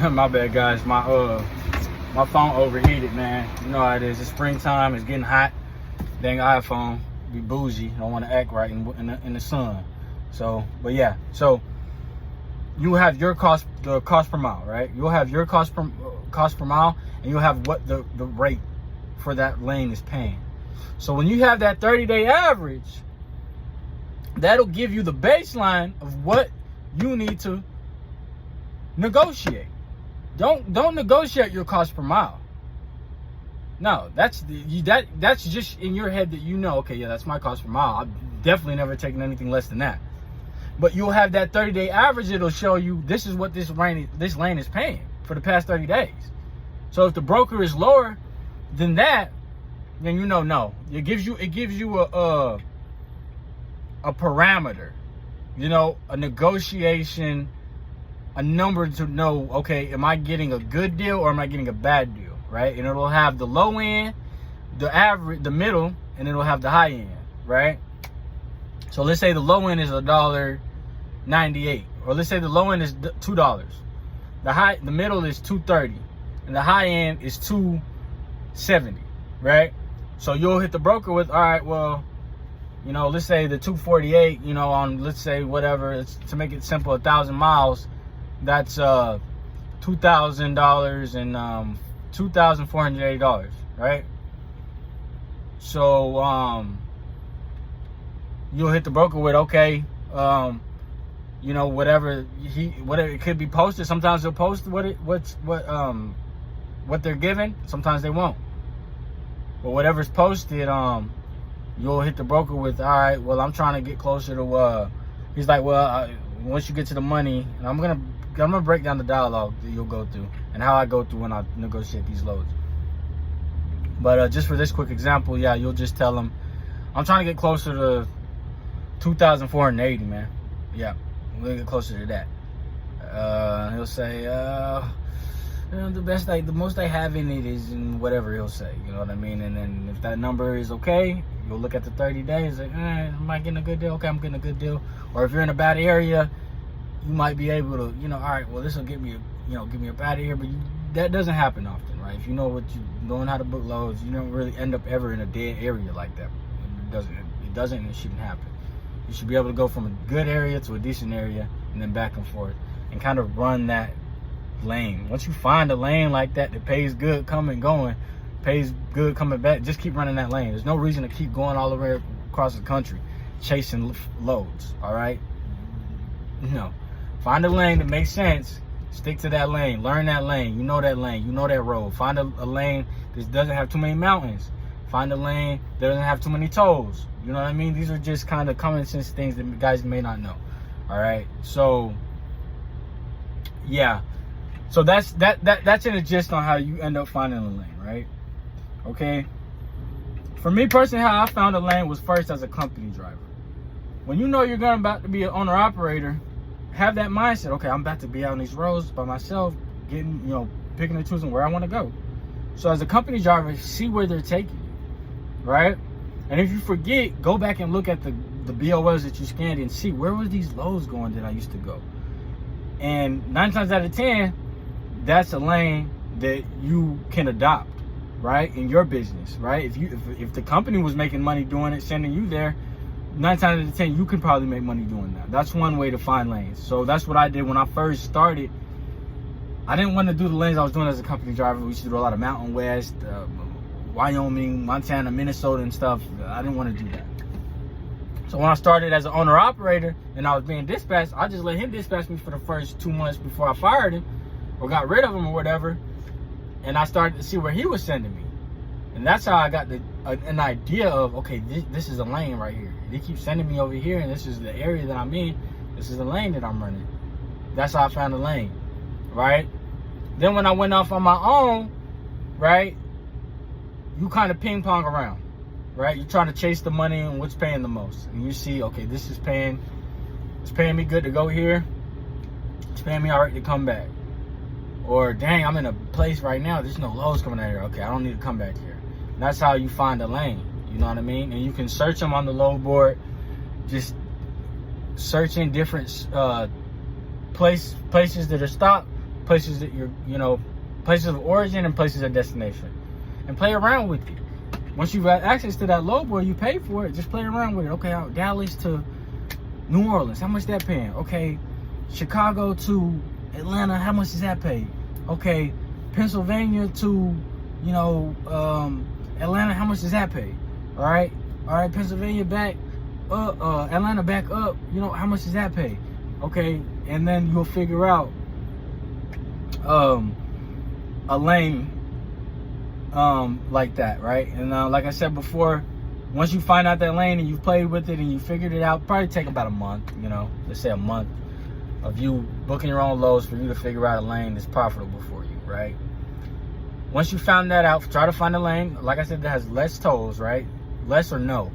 My bad, guys. My phone overheated, man. You know how it is. It's springtime. It's getting hot. Dang iPhone, be bougie. Don't want to act right in the sun. So, but yeah. So you have your the cost per mile, right? You'll have your cost per mile, and you'll have what the rate for that lane is paying. So when you have that 30-day average, that'll give you the baseline of what you need to negotiate. Don't negotiate your cost per mile. No, that's just in your head that you know, okay, yeah, that's my cost per mile. I'm definitely never taking anything less than that. But you'll have that 30-day average. It'll show you this is what this lane is paying for the past 30 days. So if the broker is lower than that, then you know, no. It gives you a parameter, you know, a negotiation, a number to know, okay, am I getting a good deal or am I getting a bad deal, right? And it'll have the low end, the average, the middle, and it'll have the high end, right? So let's say the low end is $1.98, or let's say the low end is $2. The middle is $2.30, and the high end is $2.70, right? So you'll hit the broker with, all right, well, you know, let's say the $2.48, you know, on, let's say whatever, it's, to make it simple, 1,000 miles, that's $2,000 and $2,480, right? So you'll hit the broker with, okay, you know, whatever it could be posted. Sometimes they'll post what they're giving. Sometimes they won't. But whatever's posted, you'll hit the broker with, all right, well, I'm trying to get closer to, he's like, well, once you get to the money, and I'm gonna break down the dialogue that you'll go through and how I go through when I negotiate these loads. But just for this quick example, yeah, you'll just tell them, I'm trying to get closer to 2,480, man. Yeah, we're gonna get closer to that. He'll say, you know, the most I have in it is in whatever he'll say, you know what I mean? And then if that number is okay, you'll look at the 30 days, like, am I getting a good deal? Okay, I'm getting a good deal. Or if you're in a bad area, you might be able to, you know, all right, well, this will give me a bad area, but that doesn't happen often, right? If you know what you knowing how to book loads, you don't really end up ever in a dead area like that. It doesn't, and it shouldn't happen. You should be able to go from a good area to a decent area and then back and forth and kind of run that lane. Once you find a lane like that pays good coming going, pays good coming back, just keep running that lane. There's no reason to keep going all the way across the country chasing loads, all right? No. Find a lane that makes sense. Stick to that lane. Learn that lane. You know that lane. You know that road. Find a lane that doesn't have too many mountains. Find a lane that doesn't have too many tolls. You know what I mean? These are just kind of common sense things that guys may not know. All right? So, yeah. So that's in a gist on how you end up finding a lane, right? Okay. For me personally, how I found a lane was first as a company driver. When you know you're about to be an owner operator, have that mindset. Okay, I'm about to be out on these roads by myself, getting, you know, picking and choosing where I want to go. So as a company driver, see where they're taking you, right? And if you forget, go back and look at the BOLs that you scanned and see where were these loads going that I used to go. And 9 times out of 10, that's a lane that you can adopt, right, in your business, right? If the company was making money doing it, sending you there, 9 times out of 10, you could probably make money doing that. That's one way to find lanes. So that's what I did when I first started. I didn't want to do the lanes I was doing as a company driver. We used to do a lot of Mountain West, Wyoming, Montana, Minnesota, and stuff. I didn't want to do that. So when I started as an owner operator and I was being dispatched, I just let him dispatch me for the first 2 months before I fired him or got rid of him or whatever. And I started to see where he was sending me. And that's how I got an idea of, okay, this is a lane right here. They keep sending me over here, and this is the area that I'm in. This is the lane that I'm running. That's how I found the lane, right? Then when I went off on my own, right, you kind of ping pong around, right? You're trying to chase the money and what's paying the most. And you see, okay, this is paying me good to go here. It's paying me all right to come back. Or, dang, I'm in a place right now, there's no loads coming out here. Okay, I don't need to come back here. And that's how you find a lane. You know what I mean? And you can search them on the load board. Just searching different places that are stopped. places that places of origin and places of destination, and play around with it. Once you've got access to that load board, you pay for it. Just play around with it. Okay, out Dallas to New Orleans, how much that paying? Okay, Chicago to Atlanta, how much does that pay? Okay, Pennsylvania to Atlanta, how much does that pay? All right, Pennsylvania back Atlanta back up, how much does that pay? Okay, and then you'll figure out a lane like that, right? And like I said before, once you find out that lane and you've played with it and you figured it out, probably take about a month, let's say a month of you booking your own loads for you to figure out a lane that's profitable for you, right? Once you found that out, try to find a lane, like I said, that has less tolls, right? Less or no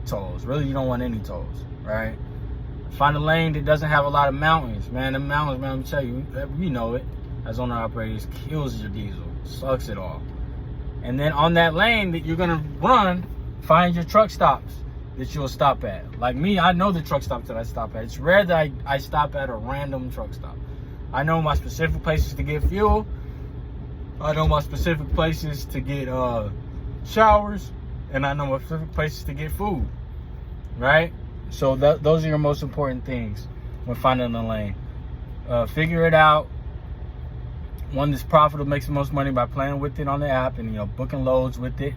tolls. Really, you don't want any tolls, right? Find a lane that doesn't have a lot of mountains. Man, the mountains, man, let me tell you, you know it, as owner-operators, kills your diesel, sucks it all. And then on that lane that you're gonna run, find your truck stops that you'll stop at. Like me, I know the truck stops that I stop at. It's rare that I stop at a random truck stop. I know my specific places to get fuel. I know my specific places to get showers, and I know my specific places to get food, right? So those are your most important things when finding a lane. Figure it out. One that's profitable, makes the most money by playing with it on the app and booking loads with it.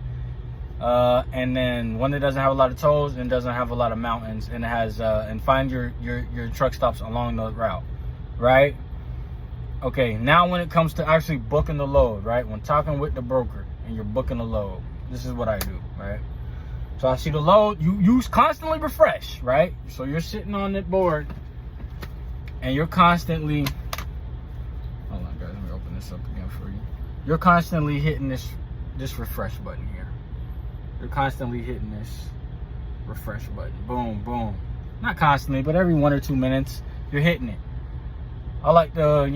And then one that doesn't have a lot of tolls and doesn't have a lot of mountains, and has and find your truck stops along the route, right? Okay, now when it comes to actually booking the load, right? When talking with the broker and you're booking the load, this is what I do, right? So I see the load, you constantly refresh, right? So you're sitting on that board and you're constantly, hold on guys, let me open this up again for you. You're constantly hitting this refresh button here. You're constantly hitting this refresh button. Boom, boom. Not constantly, but every 1 or 2 minutes, you're hitting it. I like to,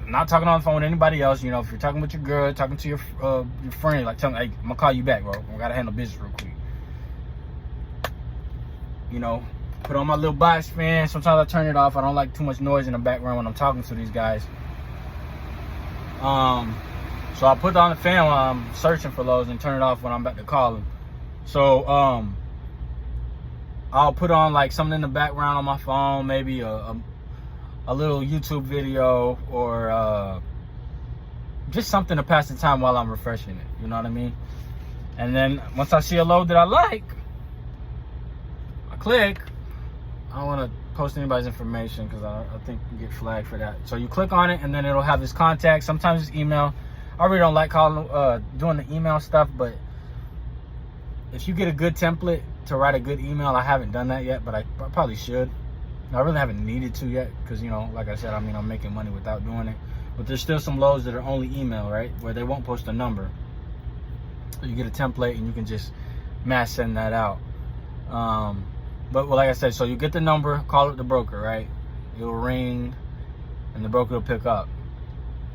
not talking on the phone with anybody else. If you're talking with your girl, talking to your friend, like tell me, hey, I'm gonna call you back, bro. I gotta handle business real quick. Put on my little box fan. Sometimes I turn it off. I don't like too much noise in the background when I'm talking to these guys. So I put on the fan while I'm searching for loads and turn it off when I'm about to call them. So I'll put on like something in the background on my phone, maybe a little YouTube video or just something to pass the time while I'm refreshing it. You know what I mean? And then once I see a load that I like, I click. I don't want to post anybody's information because I think you get flagged for that. So you click on it and then it'll have his contact. Sometimes it's email. I really don't like doing the email stuff, but if you get a good template to write a good email, I haven't done that yet, but I probably should. I really haven't needed to yet because, like I said, I'm making money without doing it. But there's still some loads that are only email, right, where they won't post a number. So you get a template and you can just mass send that out. But like I said, so you get the number, call it the broker, right? It'll ring and the broker will pick up.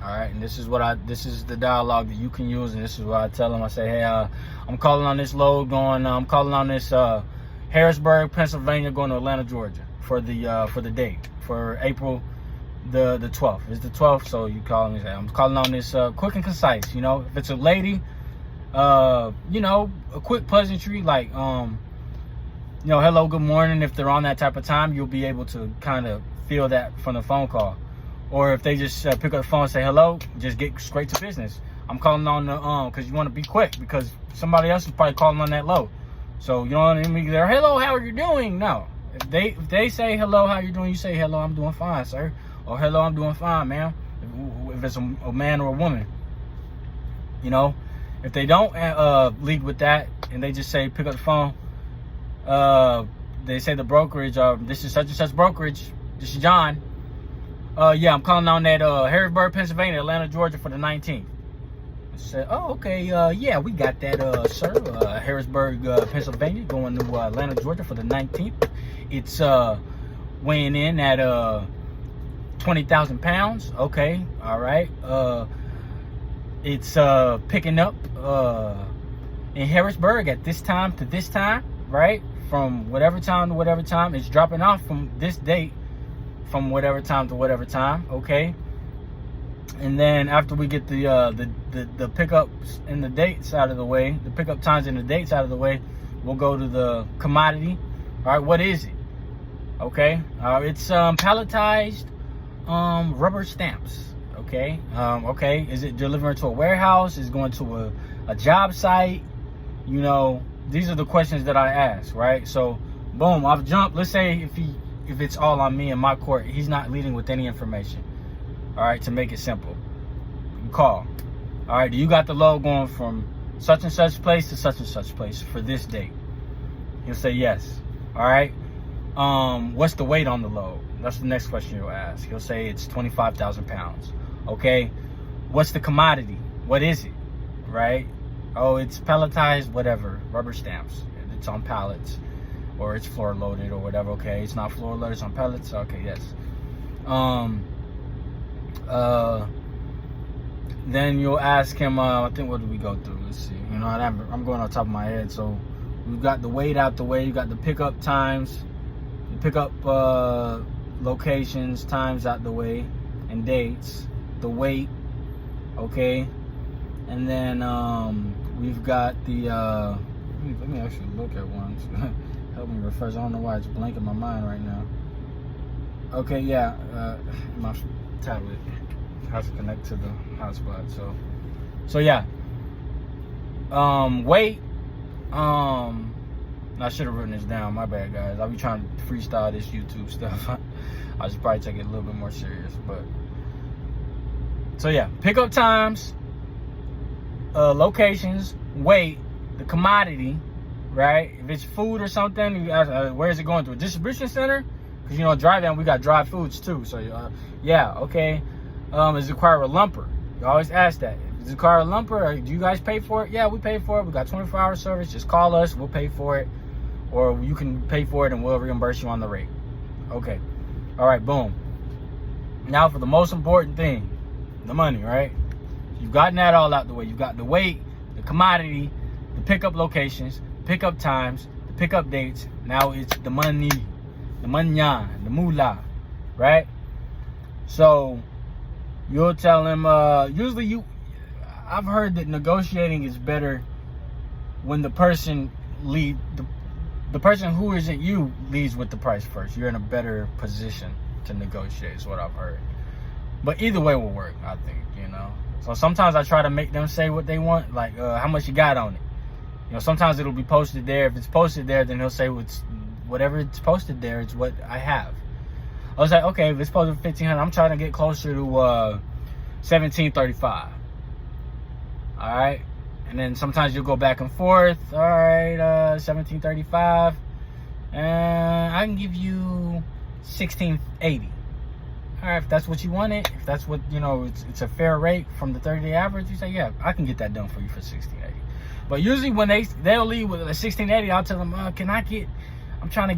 All right, and this is the dialogue that you can use, and this is what I tell them. I say, hey, I'm calling on this load going. I'm calling on this Harrisburg, Pennsylvania, going to Atlanta, Georgia for the date for April the 12th. It's the 12th, so you call me and say, I'm calling on this quick and concise. If it's a lady, a quick pleasantry like hello, good morning. If they're on that type of time, you'll be able to kind of feel that from the phone call. Or if they just pick up the phone and say hello, just get straight to business. I'm calling on the because you want to be quick because somebody else is probably calling on that load. So you don't want to be there. Hello, how are you doing? No. If they say hello, how you doing? You say hello, I'm doing fine, sir. Or hello, I'm doing fine, ma'am. If it's a man or a woman, If they don't lead with that and they just say pick up the phone, they say the brokerage. This is such and such brokerage. This is John. Yeah, I'm calling on that Harrisburg, Pennsylvania, Atlanta, Georgia for the 19th. I said, oh, okay, yeah, we got that, sir. Harrisburg, Pennsylvania, going to Atlanta, Georgia for the 19th. It's weighing in at 20,000 pounds. Okay, all right. It's picking up in Harrisburg at this time to this time, right? From whatever time to whatever time. It's dropping off from this date from whatever time to whatever time, okay? And then after we get the pickups and the dates out of the way, the pickup times and the dates out of the way, we'll go to the commodity. All right, what is it? Okay, it's palletized rubber stamps. Okay, okay, is it delivering to a warehouse? Is it going to a job site? You know, these are the questions that I ask, right? So, boom, I've jumped. Let's say if it's all on me in my court, he's not leading with any information. All right, to make it simple, you call. All right, do you got the load going from such and such place to such and such place for this date? He'll say yes. All right. What's the weight on the load? That's the next question you'll ask. He'll say it's 25,000 pounds. Okay. What's the commodity? What is it? Right? Oh, it's palletized, whatever, rubber stamps. It's on pallets, or it's floor loaded, or whatever. Okay, it's not floor loaded, it's on pallets. Okay, yes. Then you'll ask him, I think, what did we go through? Let's see. You know, I'm going on top of my head. So we've got the weight out the way. You got the pickup times, the pickup locations, times out the way, and dates, the weight, okay? And then we've got the, let me actually look at one to help me refresh. I don't know why it's blank in my mind right now. Okay, yeah, my tablet has to connect to the hotspot. So yeah. Weight. I should have written this down. My bad, guys. I'll be trying to freestyle this YouTube stuff. I should probably take it a little bit more serious. But so yeah, pickup times, locations, weight, the commodity, right? If it's food or something, you ask, where is it going to? A distribution center? Because, you know, drive-in, we got dry foods too. So, yeah, okay. Does it require a lumper? You always ask that. Does it require a lumper? Or do you guys pay for it? Yeah, we pay for it. We got 24-hour service. Just call us. We'll pay for it. Or you can pay for it and we'll reimburse you on the rate. Okay. All right, boom. Now for the most important thing, the money, right? You've gotten that all out the way. You've got the weight, the commodity, the pickup locations, pickup times, the pickup dates. Now it's the money, the manyan, the moolah, right? So you'll tell him, usually I've heard that negotiating is better when the person the person who isn't you leads with the price first. You're in a better position to negotiate, is what I've heard. But either way will work, I think, you know. So sometimes I try to make them say what they want, like how much you got on it. You know, sometimes it'll be posted there. If it's posted there, then he'll say whatever it's posted there is what I have. I was like, okay, if it's posted for $1,500, I'm trying to get closer to $1,735. All right. And then sometimes you'll go back and forth. All right, $1,735, and I can give you $1,680. All right, if that's what you wanted, if that's what, you know, it's a fair rate from the 30-day average, you say, yeah, I can get that done for you for $1,680. But usually when they'll leave with a $1,680, I'll tell them, can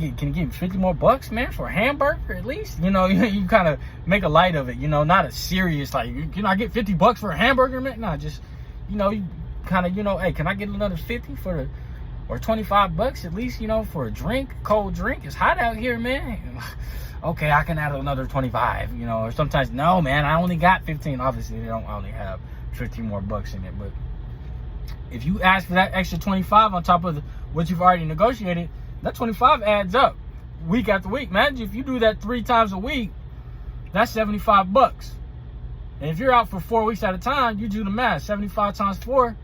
you give me 50 more bucks, man, for a hamburger at least? You know, you kind of make a light of it, you know, not a serious, like, can I get 50 bucks for a hamburger, man? No, just, you know, you kind of, you know, hey, can I get another 50 or 25 bucks at least, you know, for a drink, cold drink? It's hot out here, man. Okay, I can add another 25, you know, or sometimes, no, man, I only got 15. Obviously, they don't only have 15 more bucks in it, but if you ask for that extra 25 on top of what you've already negotiated, that 25 adds up week after week. Imagine if you do that 3 times a week, that's 75 bucks. And if you're out for 4 weeks at a time, you do the math. 75 times 4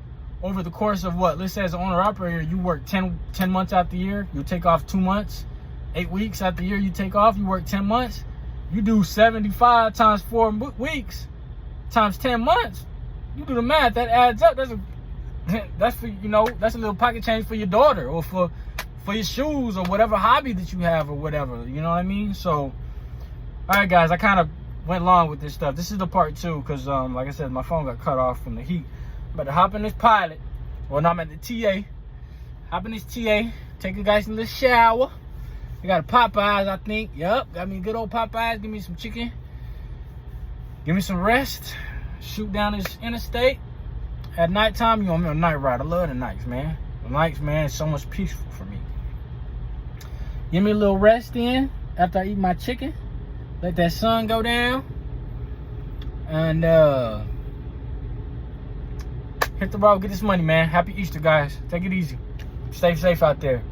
over the course of what? Let's say as an owner-operator, you work 10 months out the year. You take off 2 months. 8 weeks out the year you take off. You work 10 months. You do 75 times 4 weeks times 10 months. You do the math. That adds up. That's for, you know, that's a little pocket change for your daughter or for your shoes or whatever hobby that you have or whatever. You know what I mean? So, all right, guys, I kind of went long with this stuff. This is the part 2 because, like I said, my phone got cut off from the heat. I'm about to hop in this pilot. Well, no, I'm at the TA. Hop in this TA. Take you guys in the shower. I got a Popeyes, I think. Yup, got me a good old Popeyes. Give me some chicken. Give me some rest. Shoot down this interstate. At nighttime, you know, I'm on a night ride. I love the nights, man. The nights, man, is so much peaceful for me. Give me a little rest in after I eat my chicken. let that sun go down, and hit the road, get this money, man. Happy Easter, guys. Take it easy. Stay safe out there.